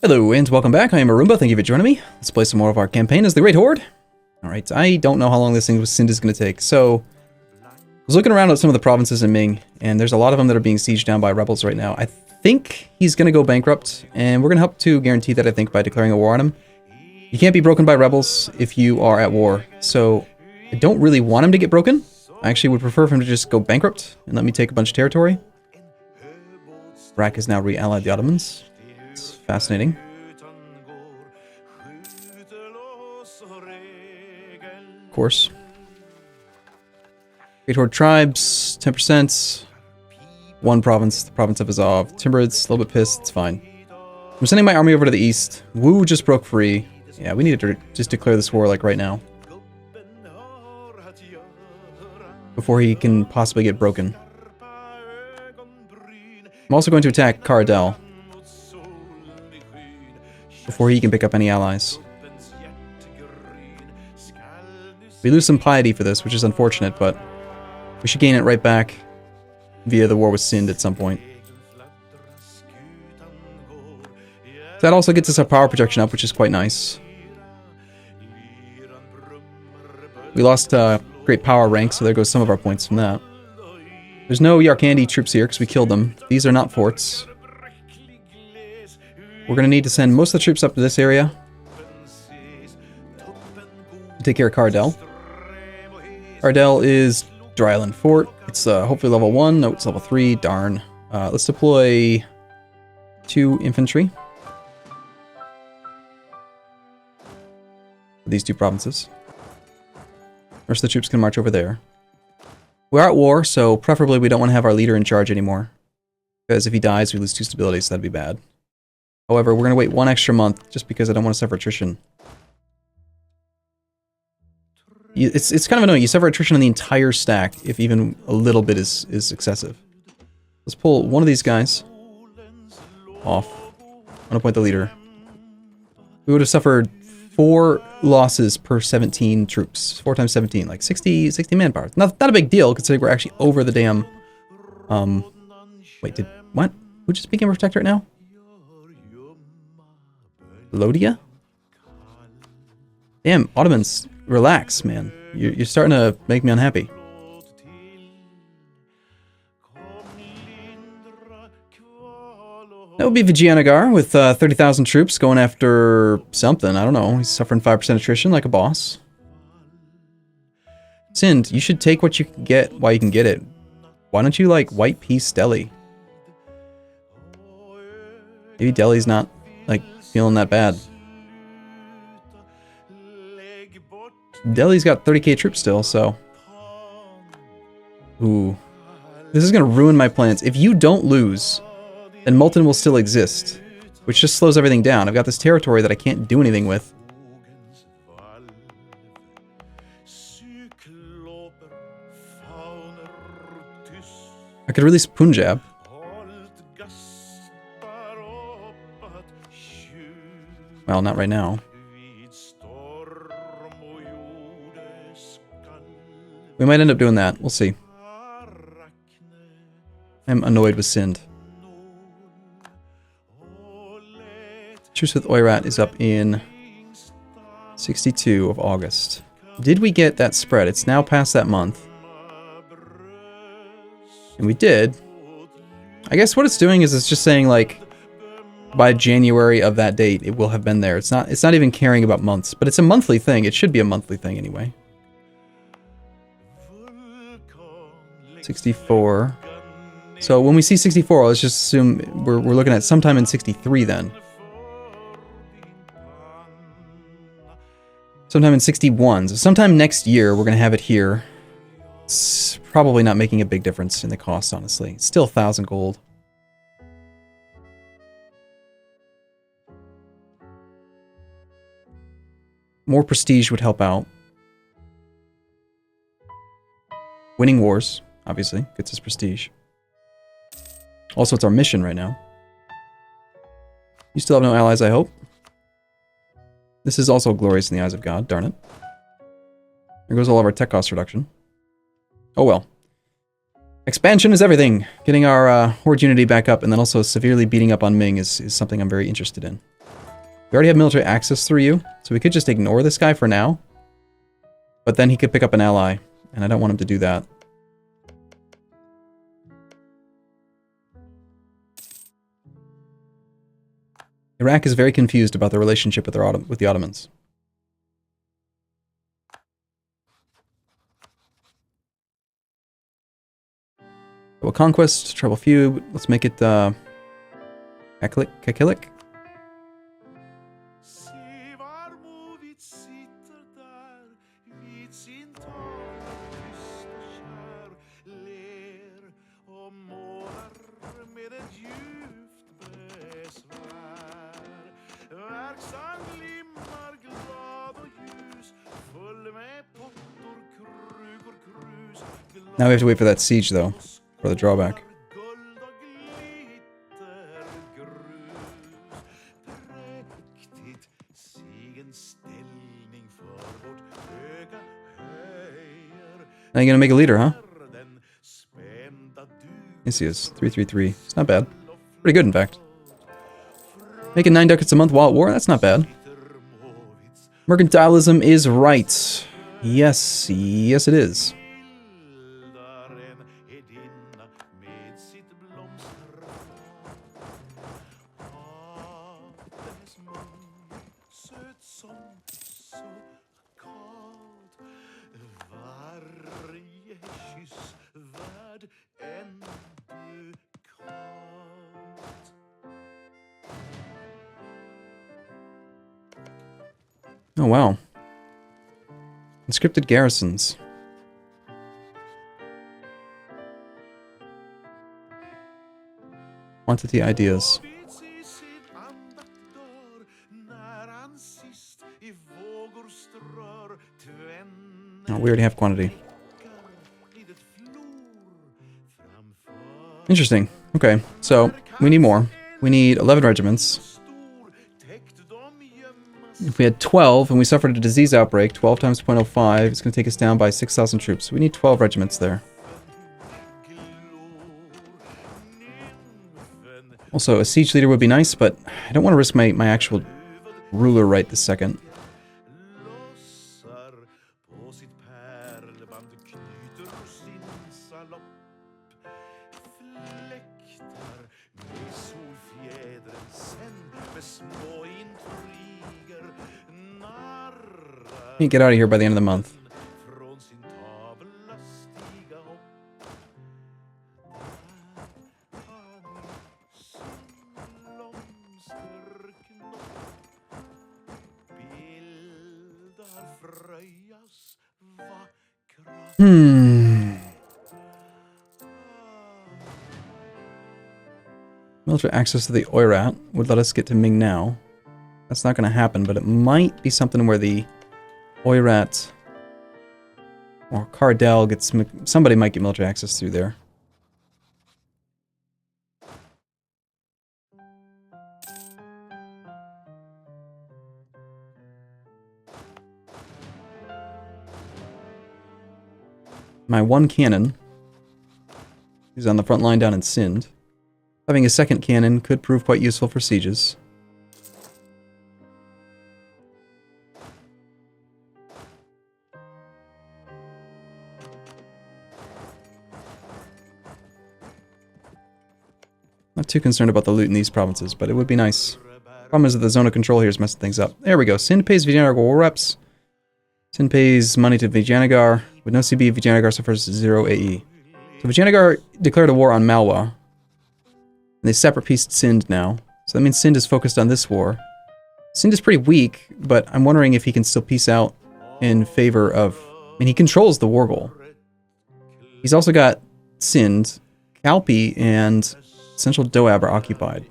Hello and welcome back. I am Arumba. Thank you for joining me. Let's play some more of our campaign as the Great Horde. Alright, I don't know how long this thing with Sind is going to take. So, I was looking around at some of the provinces in Ming, and there's a lot of them that are being sieged down by rebels right now. I think he's going to go bankrupt, and we're going to help to guarantee that, I think, by declaring a war on him. You can't be broken by rebels if you are at war, so I don't really want him to get broken. I actually would prefer for him to just go bankrupt and let me take a bunch of territory. Iraq has now re-allied the Ottomans. It's fascinating. Of course. Great Horde tribes, 10%. One province, the province of Azov. Timurids, a little bit pissed, it's fine. I'm sending my army over to the east. Wu just broke free. Yeah, we need to just declare this war like right now. Before he can possibly get broken. I'm also going to attack Caradel. Before he can pick up any allies. We lose some piety for this, which is unfortunate, but we should gain it right back via the war with Sind at some point. That also gets us our power projection up, which is quite nice. We lost great power rank, so there goes some of our points from that. There's no Yarkandi troops here because we killed them. These are not forts. We're going to need to send most of the troops up to this area. Take care of Cardell. Cardell is Dry Island Fort. It's hopefully level 1. No, it's level 3. Darn. Let's deploy 2 infantry. These 2 provinces. The rest of the troops can march over there. We're at war, so preferably we don't want to have our leader in charge anymore. Because if he dies, we lose 2 stability, so that'd be bad. However, we're going to wait 1 extra month, just because I don't want to suffer attrition. It's kind of annoying. You suffer attrition on the entire stack, if even a little bit is excessive. Let's pull one of these guys off. I'm going to appoint the leader. We would have suffered 4 losses per 17 troops. 4 times 17, like 60 manpower. Not a big deal, considering we're actually over the damn... Wait, what? Who just became a protectorate now? Lothian? Damn, Ottomans, relax, man. You're starting to make me unhappy. That would be Vijayanagar with 30,000 troops going after something. I don't know. He's suffering 5% attrition like a boss. Sind, you should take what you can get while you can get it. Why don't you, like, White Peace Delhi? Maybe Delhi's not, like, feeling that bad. Delhi's got 30k troops still, so... Ooh. This is gonna ruin my plans. If you don't lose... and Multan will still exist, which just slows everything down. I've got this territory that I can't do anything with. I could release Punjab. Well, not right now. We might end up doing that. We'll see. I'm annoyed with Sind. Truce with Oirat is up in 62 of August. Did we get that spread? It's now past that month. And we did. I guess what it's doing is it's just saying, like, by January of that date, it will have been there. It's not even caring about months, but it's a monthly thing. It should be a monthly thing anyway. 64. So when we see 64, let's just assume we're looking at sometime in 63 then. Sometime in 61. So sometime next year, we're going to have it here. It's probably not making a big difference in the cost, honestly. It's still 1,000 gold. More prestige would help out. Winning wars, obviously, gets us prestige. Also, it's our mission right now. You still have no allies, I hope. This is also glorious in the eyes of God, darn it. There goes all of our tech cost reduction. Oh well. Expansion is everything. Getting our Horde unity back up and then also severely beating up on Ming is something I'm very interested in. We already have military access through you, so we could just ignore this guy for now. But then he could pick up an ally, and I don't want him to do that. Iraq is very confused about their relationship with the Ottomans. Well, Conquest, Trouble Feud, let's make it, Kakilik? Now we have to wait for that siege, though, for the drawback. Now you're gonna make a leader, huh? Yes, he is. 333. It's not bad. Pretty good, in fact. Making 9 ducats a month while at war? That's not bad. Mercantilism is right. Yes, yes it is. Oh, wow. Conscripted garrisons. Quantity ideas. Oh, we already have quantity. Interesting. Okay, so we need more. We need 11 regiments. If we had 12 and we suffered a disease outbreak, 12 times 0.05, it's going to take us down by 6,000 troops. So we need 12 regiments there. Also, a siege leader would be nice, but I don't want to risk my actual ruler right this second. Can't get out of here by the end of the month. Military access to the Oirat would let us get to Ming now. That's not going to happen, but it might be something where the Oirat or Cardell gets... Somebody might get military access through there. My one cannon is on the front line down in Sind. Having a second cannon could prove quite useful for sieges. Not too concerned about the loot in these provinces, but it would be nice. Problem is that the zone of control here is messing things up. There we go. Sind pays Vijayanagar war reps. Sind pays money to Vijayanagar. With no CB, Vijayanagar suffers 0 AE. So Vijayanagar declared a war on Malwa. And they separate pieced Sind now. So that means Sind is focused on this war. Sind is pretty weak, but I'm wondering if he can still peace out in favor of... I mean, he controls the war goal. He's also got Sind, Kalpi, and Central Doab are occupied.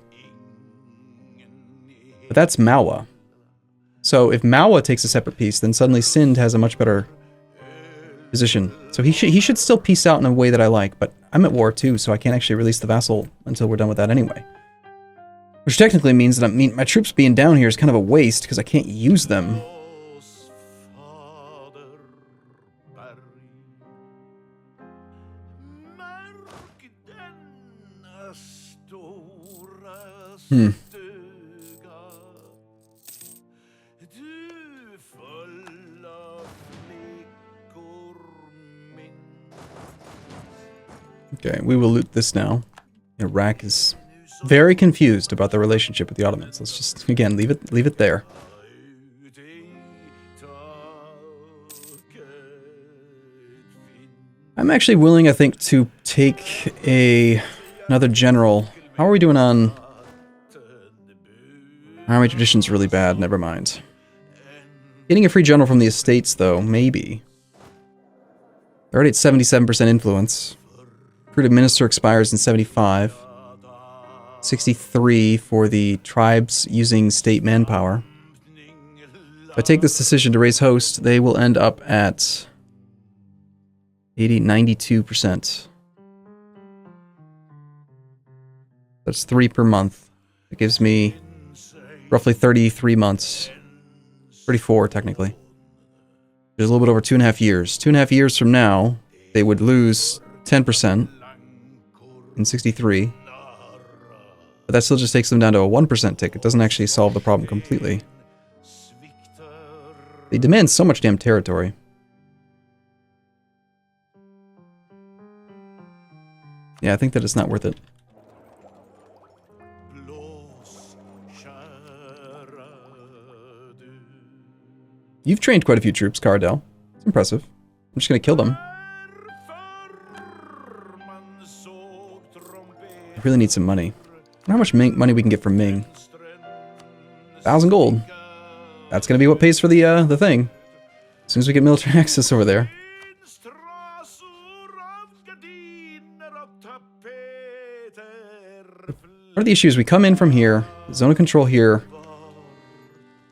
But that's Malwa. So if Malwa takes a separate piece, then suddenly Sind has a much better position. So he should still peace out in a way that I like, but I'm at war too, so I can't actually release the vassal until we're done with that anyway. Which technically means that my troops being down here is kind of a waste, because I can't use them. Okay, we will loot this now. Iraq is very confused about the relationship with the Ottomans. Let's just, again, leave it there. I'm actually willing, I think, to take another general. How are we doing on... Army tradition's really bad, never mind. Getting a free general from the estates, though, maybe. They're already at 77% influence. Recruited minister expires in 75. 63 for the tribes using state manpower. If I take this decision to raise host, they will end up at 92%. That's 3 per month. It gives me roughly 33 months. 34, technically. There's a little bit over 2.5 years. 2.5 years from now, they would lose 10% in 63. But that still just takes them down to a 1% tick. It doesn't actually solve the problem completely. They demand so much damn territory. Yeah, I think that it's not worth it. You've trained quite a few troops, Cardell. It's impressive. I'm just gonna kill them. I really need some money. I wonder how much money we can get from Ming. 1,000 gold. That's gonna be what pays for the thing. As soon as we get military access over there. One of the issues, we come in from here, zone of control here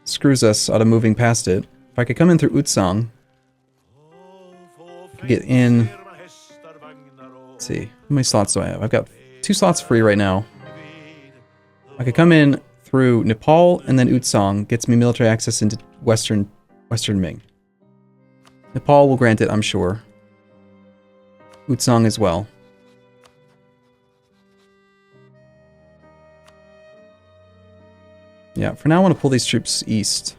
screws us out of moving past it. If I could come in through Utsang, get in. Let's see, how many slots do I have? I've got 2 slots free right now. I could come in through Nepal and then Utsang, gets me military access into Western Ming. Nepal will grant it, I'm sure. Utsang as well. Yeah, for now I want to pull these troops east.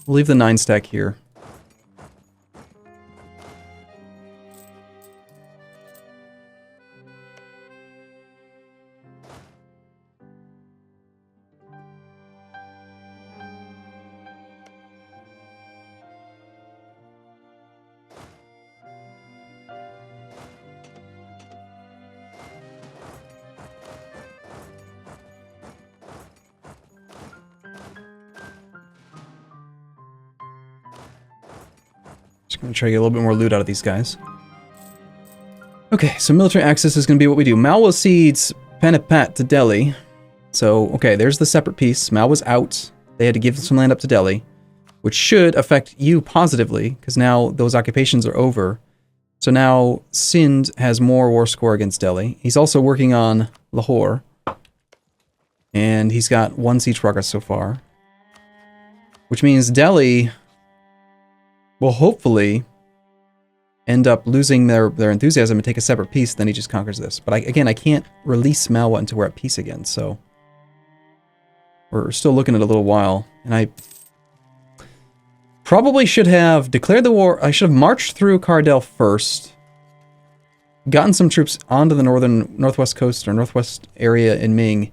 We'll leave the 9 stack here. Just gonna try to get a little bit more loot out of these guys. Okay, so military access is gonna be what we do. Malwa cedes Panipat to Delhi. So, okay, there's the separate piece. Malwa's out. They had to give some land up to Delhi, which should affect you positively, because now those occupations are over. So now Sind has more war score against Delhi. He's also working on Lahore. And he's got 1 siege progress so far. Which means Delhi will hopefully end up losing their enthusiasm and take a separate peace, then he just conquers this. But again, I can't release Malwa until we're at peace again, so we're still looking at a little while. And I probably should have declared the war. I should have marched through Cardell first, gotten some troops onto the northwest coast or northwest area in Ming,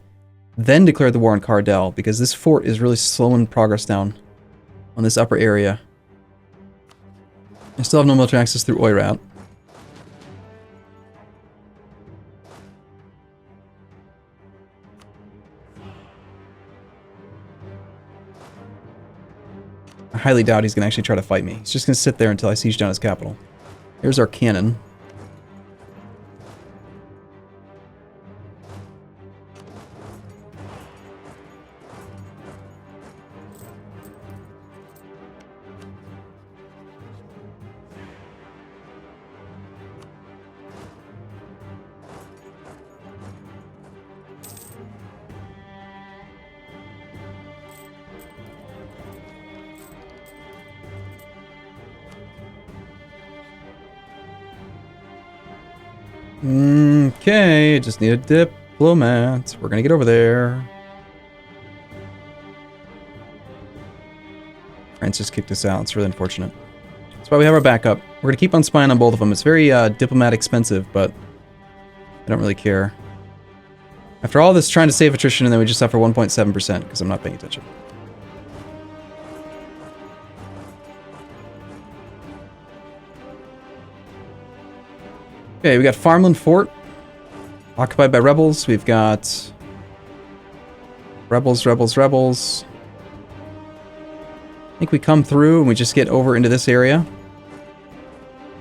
then declared the war on Cardell, because this fort is really slowing progress down on this upper area. I still have no military access through Oirat. I highly doubt he's going to actually try to fight me. He's just going to sit there until I siege down his capital. Here's our cannon. Okay, just need a diplomat. We're gonna get over there. France just kicked us out. It's really unfortunate. That's why we have our backup. We're going to keep on spying on both of them. It's very diplomat expensive, but I don't really care. After all this trying to save attrition, and then we just suffer 1.7% because I'm not paying attention. Okay, we got Farmland Fort. Occupied by rebels. We've got rebels. I think we come through and we just get over into this area.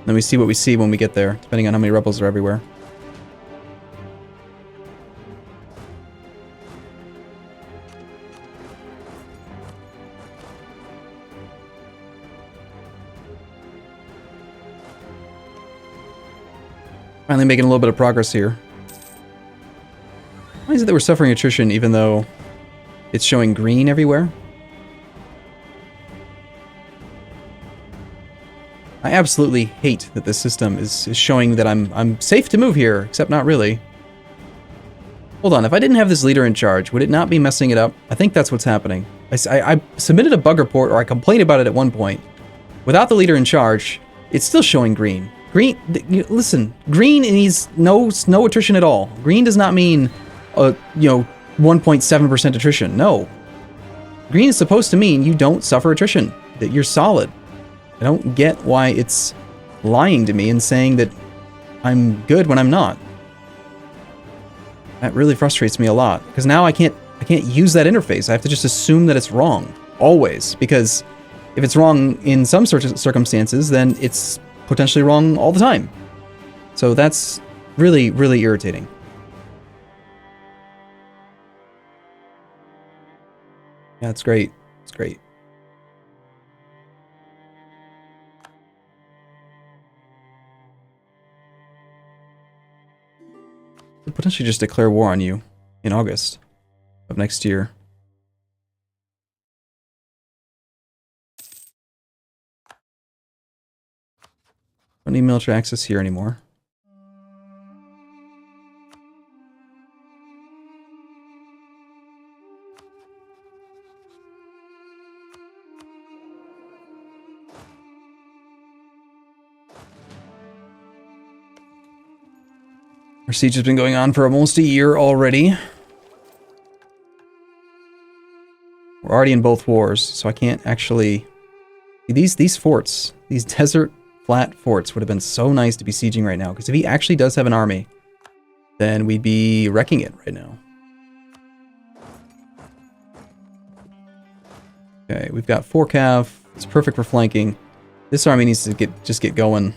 Then we see what we see when we get there, depending on how many rebels are everywhere. Finally making a little bit of progress here. Why is it that we're suffering attrition even though it's showing green everywhere? I absolutely hate that this system is showing that I'm safe to move here, except not really. Hold on, if I didn't have this leader in charge, would it not be messing it up? I think that's what's happening. I submitted a bug report, or I complained about it at one point. Without the leader in charge, it's still showing green. Green, listen, green needs no attrition at all. Green does not mean, 1.7% attrition. No. Green is supposed to mean you don't suffer attrition, that you're solid. I don't get why it's lying to me and saying that I'm good when I'm not. That really frustrates me a lot, because now I can't use that interface. I have to just assume that it's wrong, always, because if it's wrong in some circumstances, then it's potentially wrong all the time. So that's really, really irritating. Yeah, it's great. It's great. Could potentially just declare war on you in August of next year. Don't need military access here anymore. Our siege has been going on for almost a year already. We're already in both wars, so I can't actually... These forts, these desert flat forts would have been so nice to be sieging right now, because if he actually does have an army, then we'd be wrecking it right now. Okay, we've got 4 cav. It's perfect for flanking. This army needs to just get going.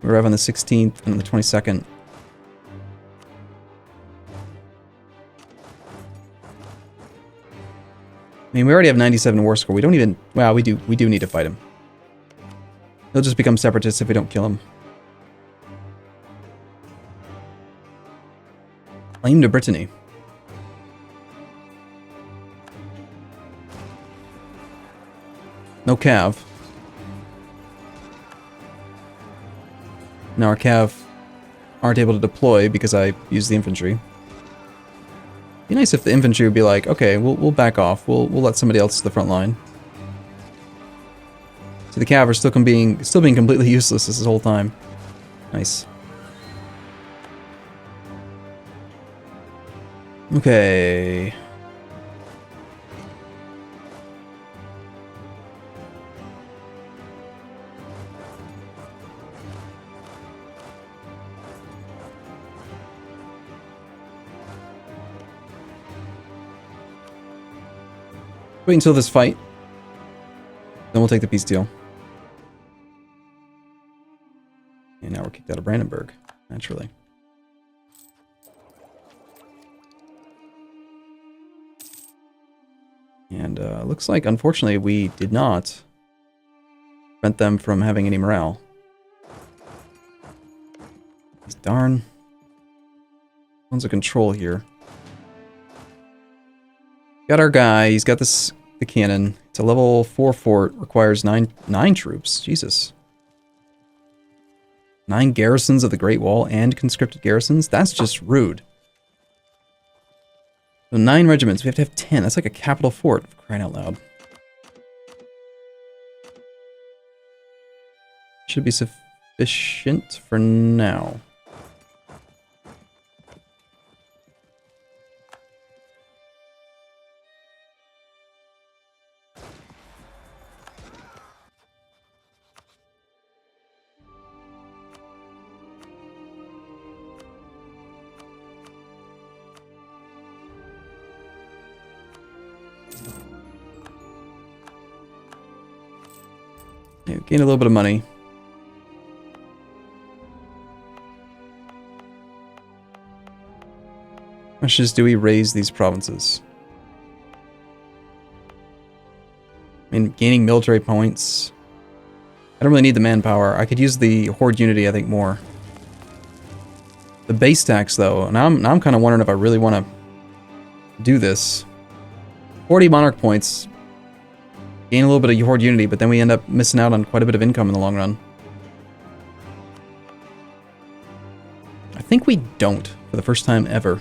We arrive on the 16th and the 22nd. I mean, we already have 97 war score. We don't even... Well, we do need to fight him. He'll just become separatists if we don't kill him. Claim to Brittany. No cav. Now our cav aren't able to deploy because I used the infantry. Be nice if the infantry would be like, okay, we'll back off. We'll let somebody else to the front line. So the cav are still being completely useless this whole time. Nice. Okay. Wait until this fight. Then we'll take the peace deal. And now we're kicked out of Brandenburg, naturally. And looks like, unfortunately, we did not prevent them from having any morale. Darn. One's a control here. Got our guy. He's got the cannon. It's a level 4 fort. Requires 9 troops. Jesus. 9 garrisons of the Great Wall and conscripted garrisons? That's just rude. So 9 regiments. We have to have 10. That's like a capital fort, for crying out loud. should be sufficient for now. Yeah, gain a little bit of money. Question is, do we raise these provinces? I mean, gaining military points. I don't really need the manpower. I could use the Horde Unity, I think, more. The base tax, though, now I'm kind of wondering if I really want to do this. 40 Monarch points. Gain a little bit of Horde Unity, but then we end up missing out on quite a bit of income in the long run. I think we don't, for the first time ever.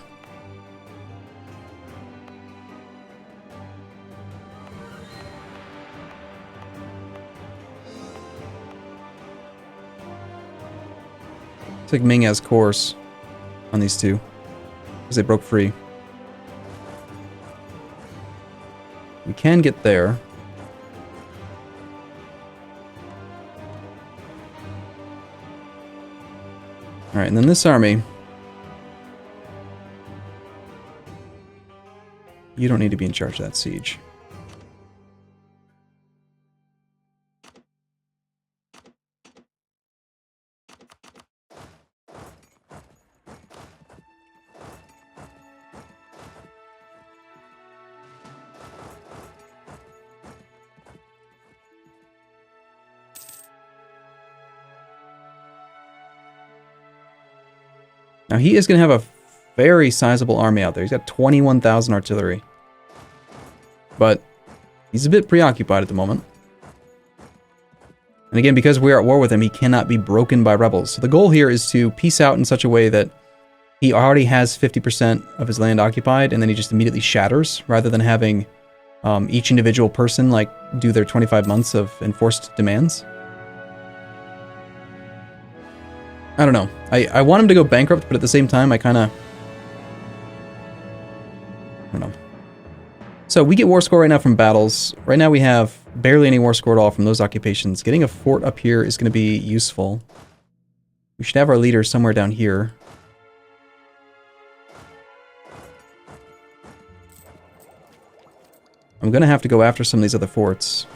Looks like Ming has cores on these two, because they broke free. We can get there. Alright, and then this army. You don't need to be in charge of that siege. Now he is going to have a very sizable army out there. He's got 21,000 artillery. But he's a bit preoccupied at the moment. And again, because we are at war with him, he cannot be broken by rebels. So the goal here is to peace out in such a way that he already has 50% of his land occupied, and then he just immediately shatters, rather than having each individual person like do their 25 months of enforced demands. I don't know. I want him to go bankrupt, but at the same time, I don't know. So we get war score right now from battles. Right now we have barely any war score at all from those occupations. Getting a fort up here is going to be useful. We should have our leader somewhere down here. I'm going to have to go after some of these other forts.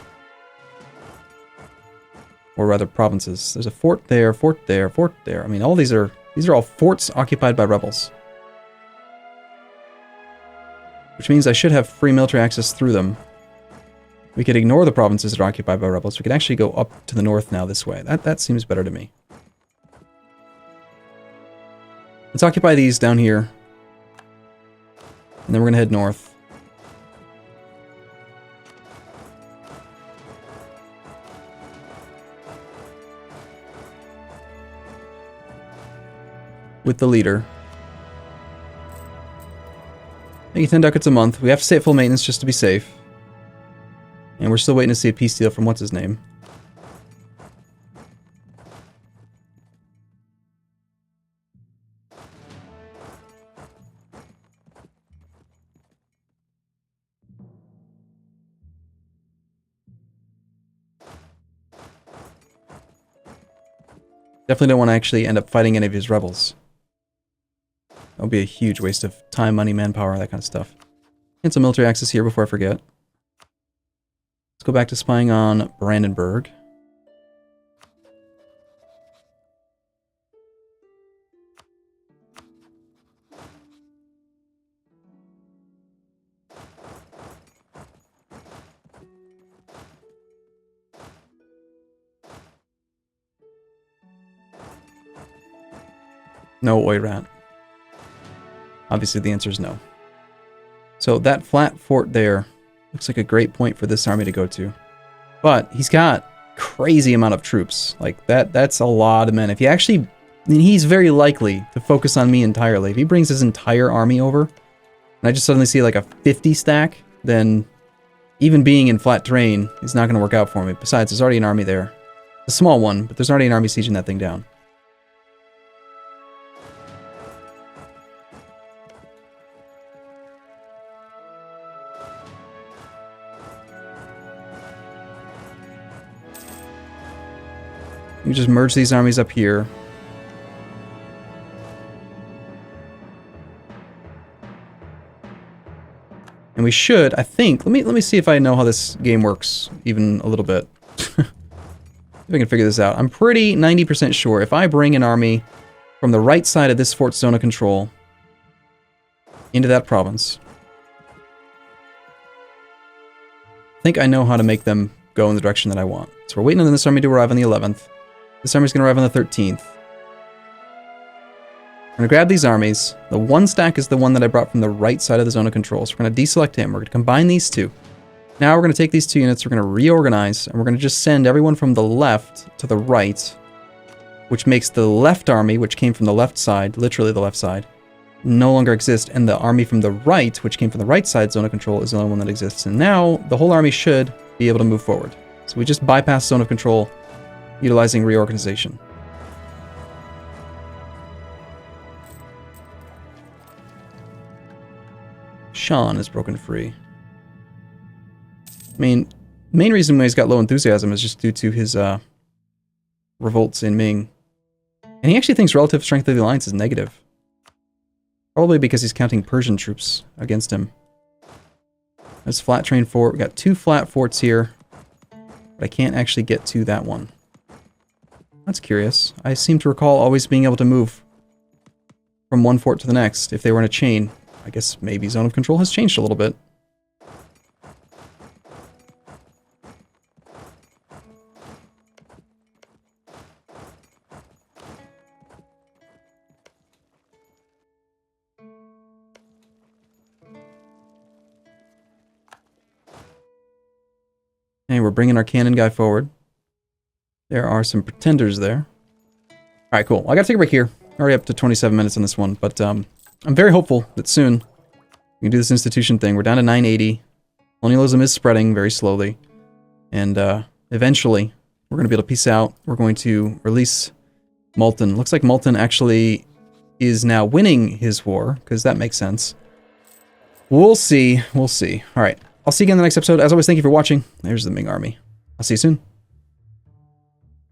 Or rather, provinces. There's a fort there, fort there, fort there. I mean, all these are all forts occupied by rebels. Which means I should have free military access through them. We could ignore the provinces that are occupied by rebels. We could actually go up to the north now this way. That seems better to me. Let's occupy these down here. And then we're going to head north. With the leader. Making 10 ducats a month. We have to stay at full maintenance just to be safe. And we're still waiting to see a peace deal from what's his name. Definitely don't want to actually end up fighting any of his rebels. That would be a huge waste of time, money, manpower, that kind of stuff. And some military access here before I forget. Let's go back to spying on Brandenburg. No Oirat. Obviously the answer is no. So that flat fort there looks like a great point for this army to go to. But he's got crazy amount of troops. Like that's a lot of men. If he actually, I mean, he's very likely to focus on me entirely. If he brings his entire army over, and I just suddenly see like a 50 stack, then even being in flat terrain is not going to work out for me. Besides, there's already an army there. A small one, but there's already an army sieging that thing down. You just merge these armies up here. And we should, I think, let me see if I know how this game works even a little bit. If I can figure this out. I'm pretty 90% sure if I bring an army from the right side of this fort's zone of control into that province, I think I know how to make them go in the direction that I want. So we're waiting on this army to arrive on the 11th. This army's going to arrive on the 13th. I'm going to grab these armies. The one stack is the one that I brought from the right side of the zone of control. So we're going to deselect him. We're going to combine these two. Now we're going to take these two units, we're going to reorganize, and we're going to just send everyone from the left to the right, which makes the left army, which came from the left side, literally the left side, no longer exist, and the army from the right, which came from the right side zone of control, is the only one that exists. And now the whole army should be able to move forward. So we just bypass zone of control, utilizing reorganization. Sean is broken free. I mean, the main reason why he's got low enthusiasm is just due to his revolts in Ming. And he actually thinks relative strength of the alliance is negative. Probably because he's counting Persian troops against him. There's flat train fort. We got 2 flat forts here. But I can't actually get to that one. That's curious. I seem to recall always being able to move from one fort to the next if they were in a chain. I guess maybe zone of control has changed a little bit. And we're bringing our cannon guy forward. There are some pretenders there. Alright, cool. Well, I gotta take a break here. Already up to 27 minutes on this one, but I'm very hopeful that soon we can do this institution thing. We're down to 980. Colonialism is spreading very slowly. And eventually, we're going to be able to peace out. We're going to release Malton. Looks like Malton actually is now winning his war, because that makes sense. We'll see. We'll see. Alright. I'll see you again in the next episode. As always, thank you for watching. There's the Ming army. I'll see you soon.